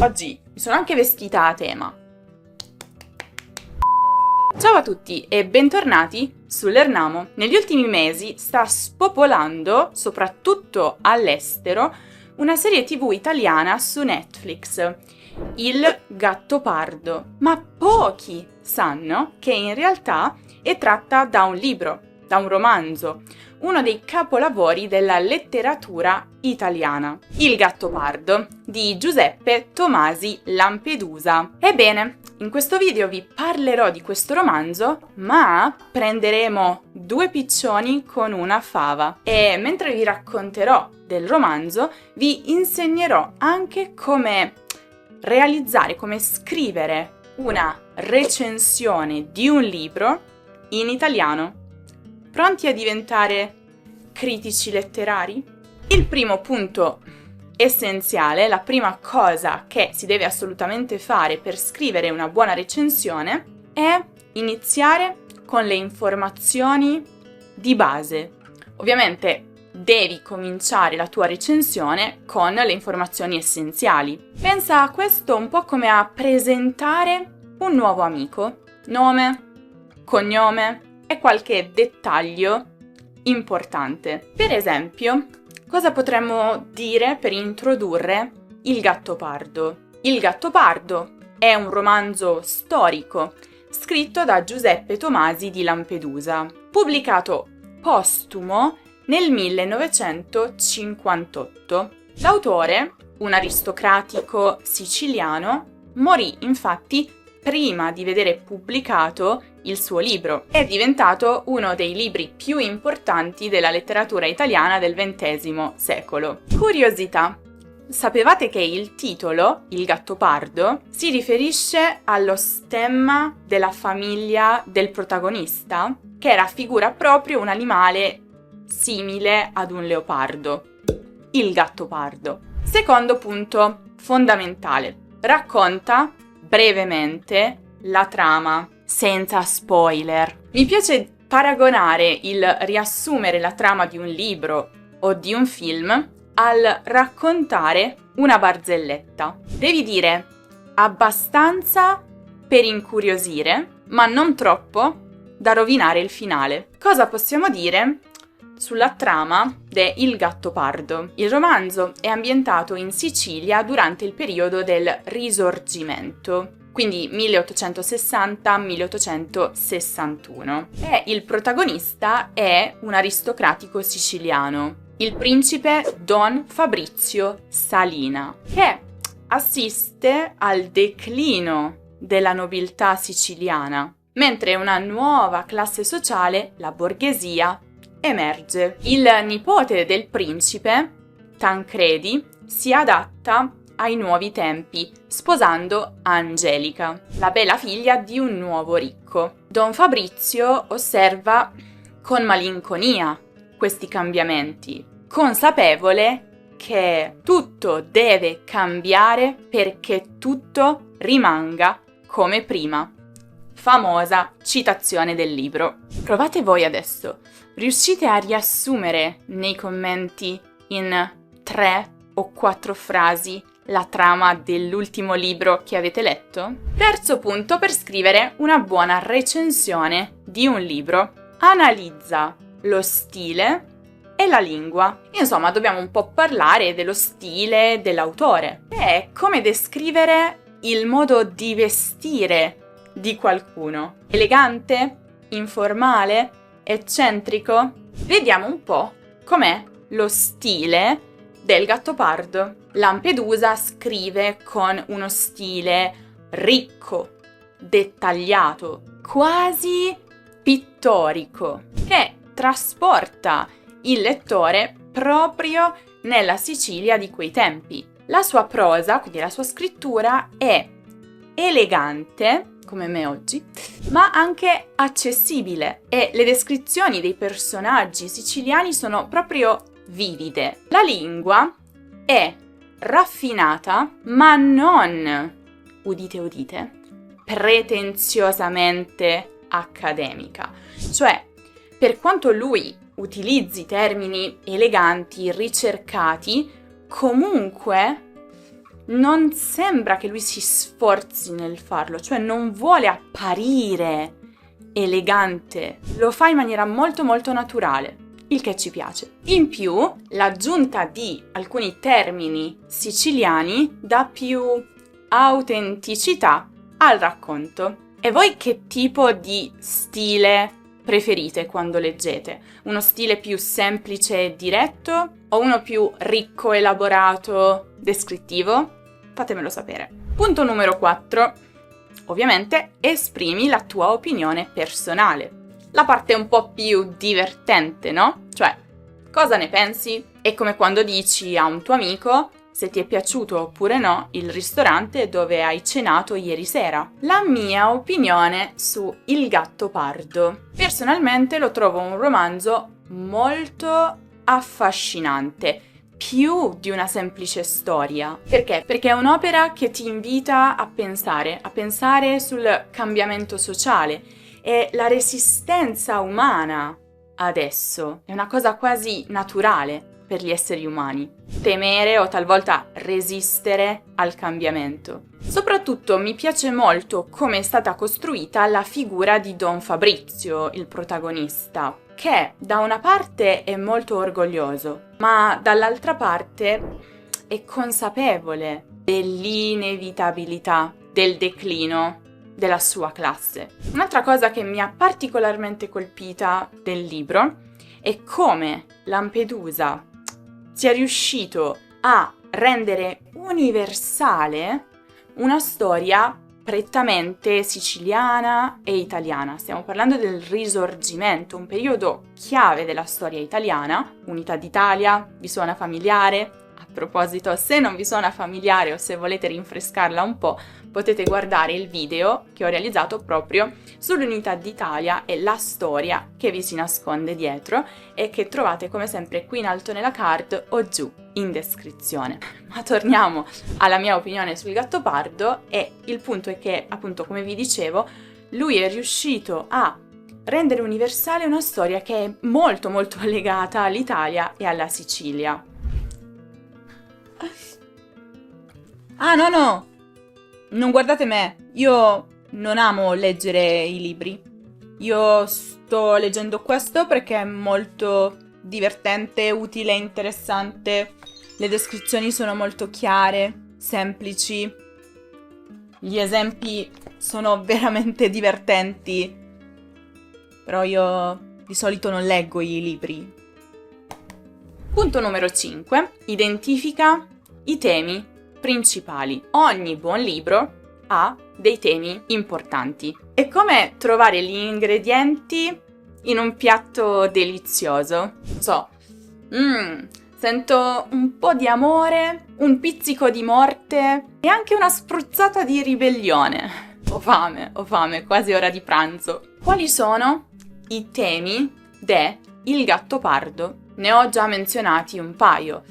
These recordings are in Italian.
Oggi mi sono anche vestita a tema. Ciao a tutti e bentornati su Lernamo. Negli ultimi mesi sta spopolando, soprattutto all'estero, una serie TV italiana su Netflix, Il Gattopardo. Ma pochi sanno che in realtà è tratta da un libro, da un romanzo, uno dei capolavori della letteratura italiana, Il Gattopardo, di Giuseppe Tomasi Lampedusa. Ebbene, in questo video vi parlerò di questo romanzo, ma prenderemo due piccioni con una fava. E mentre vi racconterò del romanzo, vi insegnerò anche come realizzare, come scrivere una recensione di un libro in italiano. Pronti a diventare critici letterari? Il primo punto essenziale, la prima cosa che si deve assolutamente fare per scrivere una buona recensione è iniziare con le informazioni di base. Ovviamente devi cominciare la tua recensione con le informazioni essenziali. Pensa a questo un po' come a presentare un nuovo amico. Nome, cognome e qualche dettaglio importante. Per esempio, cosa potremmo dire per introdurre Il Gattopardo? Il Gattopardo è un romanzo storico scritto da Giuseppe Tomasi di Lampedusa, pubblicato postumo nel 1958. L'autore, un aristocratico siciliano, morì infatti prima di vedere pubblicato il suo libro. È diventato uno dei libri più importanti della letteratura italiana del XX secolo. Curiosità: sapevate che il titolo, Il Gattopardo, si riferisce allo stemma della famiglia del protagonista, che raffigura proprio un animale simile ad un leopardo, il gattopardo. Secondo punto fondamentale: racconta brevemente la trama, senza spoiler. Mi piace paragonare il riassumere la trama di un libro o di un film al raccontare una barzelletta. Devi dire abbastanza per incuriosire, ma non troppo da rovinare il finale. Cosa possiamo dire sulla trama de Il Gattopardo? Il romanzo è ambientato in Sicilia durante il periodo del Risorgimento, quindi 1860-1861. E il protagonista è un aristocratico siciliano, il principe Don Fabrizio Salina, che assiste al declino della nobiltà siciliana, mentre una nuova classe sociale, la borghesia, emerge. Il nipote del principe, Tancredi, si adatta ai nuovi tempi, sposando Angelica, la bella figlia di un nuovo ricco. Don Fabrizio osserva con malinconia questi cambiamenti, consapevole che tutto deve cambiare perché tutto rimanga come prima. Famosa citazione del libro. Provate voi adesso. Riuscite a riassumere nei commenti in 3 o 4 frasi la trama dell'ultimo libro che avete letto? Terzo punto per scrivere una buona recensione di un libro: analizza lo stile e la lingua. Insomma, dobbiamo un po' parlare dello stile dell'autore e come descrivere il modo di vestire di qualcuno. Elegante? Informale? Eccentrico? Vediamo un po' com'è lo stile del Gattopardo. Lampedusa scrive con uno stile ricco, dettagliato, quasi pittorico, che trasporta il lettore proprio nella Sicilia di quei tempi. La sua prosa, quindi la sua scrittura, è elegante, come me oggi, ma anche accessibile, e le descrizioni dei personaggi siciliani sono proprio vivide. La lingua è raffinata, ma non, udite udite, pretenziosamente accademica. Cioè, per quanto lui utilizzi termini eleganti, ricercati, comunque non sembra che lui si sforzi nel farlo, cioè non vuole apparire elegante, lo fa in maniera molto molto naturale, il che ci piace. In più, l'aggiunta di alcuni termini siciliani dà più autenticità al racconto. E voi che tipo di stile preferite quando leggete? Uno stile più semplice e diretto o uno più ricco, elaborato, descrittivo? Fatemelo sapere. Punto numero 4. Ovviamente esprimi la tua opinione personale. La parte un po' più divertente, no? Cioè, cosa ne pensi? È come quando dici a un tuo amico se ti è piaciuto oppure no il ristorante dove hai cenato ieri sera. La mia opinione su Il Gattopardo. Personalmente lo trovo un romanzo molto affascinante, più di una semplice storia. Perché? Perché è un'opera che ti invita a pensare sul cambiamento sociale e la resistenza umana adesso. È una cosa quasi naturale per gli esseri umani, temere o talvolta resistere al cambiamento. Soprattutto mi piace molto come è stata costruita la figura di Don Fabrizio, il protagonista, che da una parte è molto orgoglioso, ma dall'altra parte è consapevole dell'inevitabilità del declino della sua classe. Un'altra cosa che mi ha particolarmente colpita del libro è come Lampedusa sia riuscito a rendere universale una storia prettamente siciliana e italiana. Stiamo parlando del Risorgimento, un periodo chiave della storia italiana. Unità d'Italia, vi suona familiare? A proposito, se non vi suona familiare o se volete rinfrescarla un po', potete guardare il video che ho realizzato proprio sull'Unità d'Italia e la storia che vi si nasconde dietro e che trovate come sempre qui in alto nella card o giù in descrizione. Ma torniamo alla mia opinione sul Gattopardo e il punto è che, appunto, come vi dicevo, lui è riuscito a rendere universale una storia che è molto molto legata all'Italia e alla Sicilia. Ah, no! Non guardate me, io non amo leggere i libri. Io sto leggendo questo perché è molto divertente, utile, interessante. Le descrizioni sono molto chiare, semplici. Gli esempi sono veramente divertenti. Però io di solito non leggo i libri. Punto numero 5. Identifica i temi principali. Ogni buon libro ha dei temi importanti. È come trovare gli ingredienti in un piatto delizioso. Sento un po' di amore, un pizzico di morte e anche una spruzzata di ribellione. Ho fame, quasi ora di pranzo. Quali sono i temi de Il Gattopardo? Ne ho già menzionati un paio.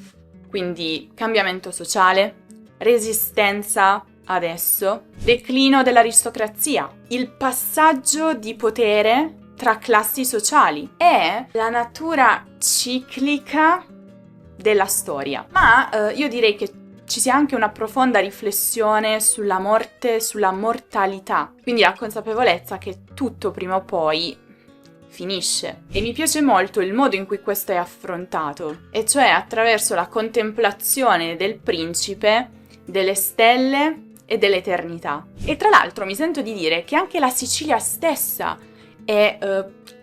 Quindi cambiamento sociale, resistenza adesso, declino dell'aristocrazia, il passaggio di potere tra classi sociali e la natura ciclica della storia. Ma io direi che ci sia anche una profonda riflessione sulla morte, sulla mortalità, quindi la consapevolezza che tutto prima o poi finisce. E mi piace molto il modo in cui questo è affrontato, e cioè attraverso la contemplazione del principe, delle stelle e dell'eternità. E tra l'altro mi sento di dire che anche la Sicilia stessa è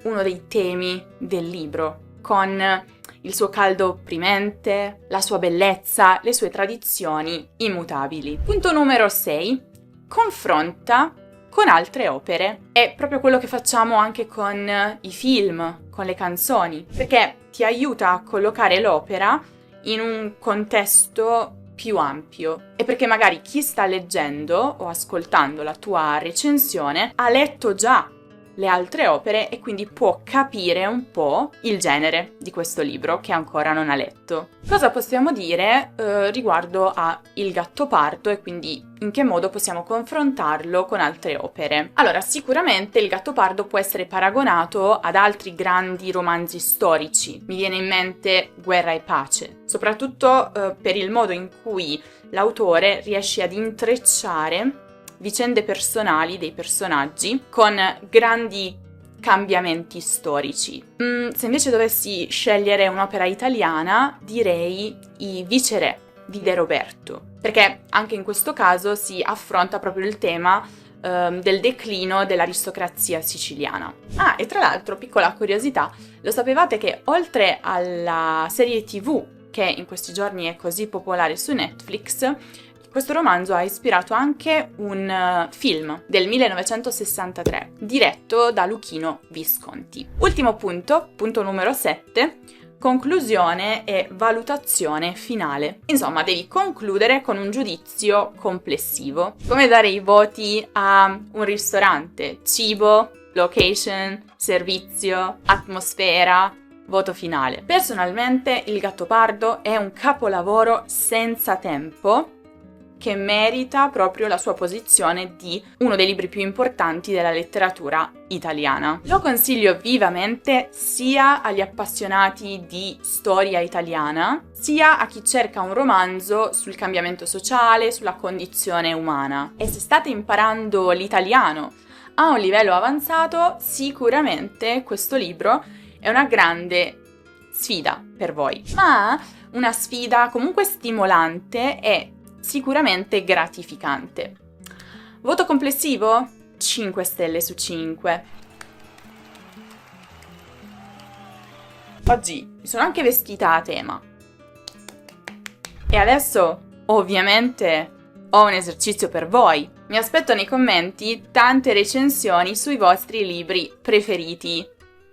uno dei temi del libro, con il suo caldo opprimente, la sua bellezza, le sue tradizioni immutabili. Punto numero 6. Confronta con altre opere. È proprio quello che facciamo anche con i film, con le canzoni, perché ti aiuta a collocare l'opera in un contesto più ampio e perché magari chi sta leggendo o ascoltando la tua recensione ha letto già le altre opere e quindi può capire un po' il genere di questo libro che ancora non ha letto. Cosa possiamo dire riguardo a Il Gattopardo e quindi in che modo possiamo confrontarlo con altre opere? Allora, sicuramente Il Gattopardo può essere paragonato ad altri grandi romanzi storici. Mi viene in mente Guerra e Pace, soprattutto per il modo in cui l'autore riesce ad intrecciare vicende personali dei personaggi con grandi cambiamenti storici. Se invece dovessi scegliere un'opera italiana, direi I Viceré di De Roberto, perché anche in questo caso si affronta proprio il tema del declino dell'aristocrazia siciliana. Ah, e tra l'altro, piccola curiosità, lo sapevate che oltre alla serie TV che in questi giorni è così popolare su Netflix, questo romanzo ha ispirato anche un film del 1963, diretto da Luchino Visconti. Ultimo punto numero 7, conclusione e valutazione finale. Insomma, devi concludere con un giudizio complessivo. Come dare i voti a un ristorante? Cibo, location, servizio, atmosfera, voto finale. Personalmente Il Gattopardo è un capolavoro senza tempo che merita proprio la sua posizione di uno dei libri più importanti della letteratura italiana. Lo consiglio vivamente sia agli appassionati di storia italiana, sia a chi cerca un romanzo sul cambiamento sociale, sulla condizione umana. E se state imparando l'italiano a un livello avanzato, sicuramente questo libro è una grande sfida per voi, ma una sfida comunque stimolante e sicuramente gratificante. Voto complessivo? 5 stelle su 5. Oggi mi sono anche vestita a tema. E adesso, ovviamente, ho un esercizio per voi. Mi aspetto nei commenti tante recensioni sui vostri libri preferiti,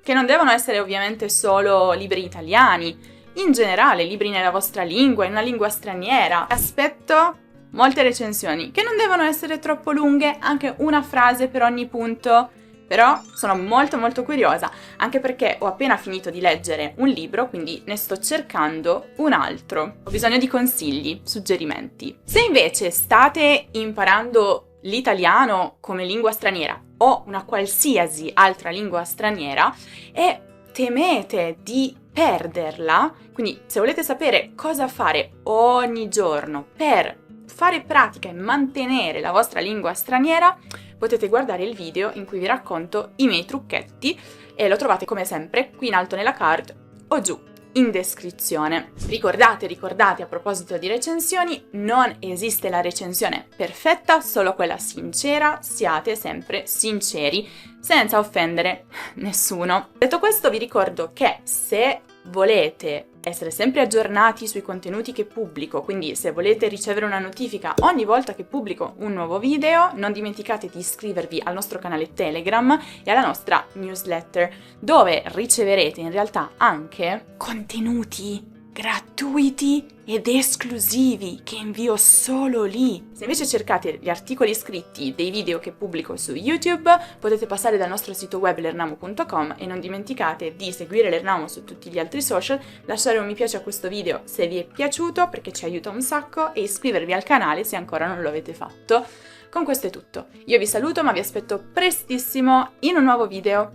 che non devono essere ovviamente solo libri italiani, in generale, libri nella vostra lingua, in una lingua straniera. Aspetto molte recensioni, che non devono essere troppo lunghe, anche una frase per ogni punto, però sono molto curiosa, anche perché ho appena finito di leggere un libro, quindi ne sto cercando un altro. Ho bisogno di consigli, suggerimenti. Se invece state imparando l'italiano come lingua straniera o una qualsiasi altra lingua straniera e temete di perderla, quindi se volete sapere cosa fare ogni giorno per fare pratica e mantenere la vostra lingua straniera, potete guardare il video in cui vi racconto i miei trucchetti e lo trovate come sempre qui in alto nella card o giù in descrizione. Ricordate a proposito di recensioni, non esiste la recensione perfetta, solo quella sincera, siate sempre sinceri, senza offendere nessuno. Detto questo, vi ricordo che se volete essere sempre aggiornati sui contenuti che pubblico, quindi se volete ricevere una notifica ogni volta che pubblico un nuovo video, non dimenticate di iscrivervi al nostro canale Telegram e alla nostra newsletter, dove riceverete in realtà anche contenuti gratuiti ed esclusivi che invio solo lì. Se invece cercate gli articoli scritti dei video che pubblico su YouTube, potete passare dal nostro sito web lernamo.com e non dimenticate di seguire Lernamo su tutti gli altri social, lasciare un mi piace a questo video se vi è piaciuto perché ci aiuta un sacco e iscrivervi al canale se ancora non lo avete fatto. Con questo è tutto. Io vi saluto, ma vi aspetto prestissimo in un nuovo video.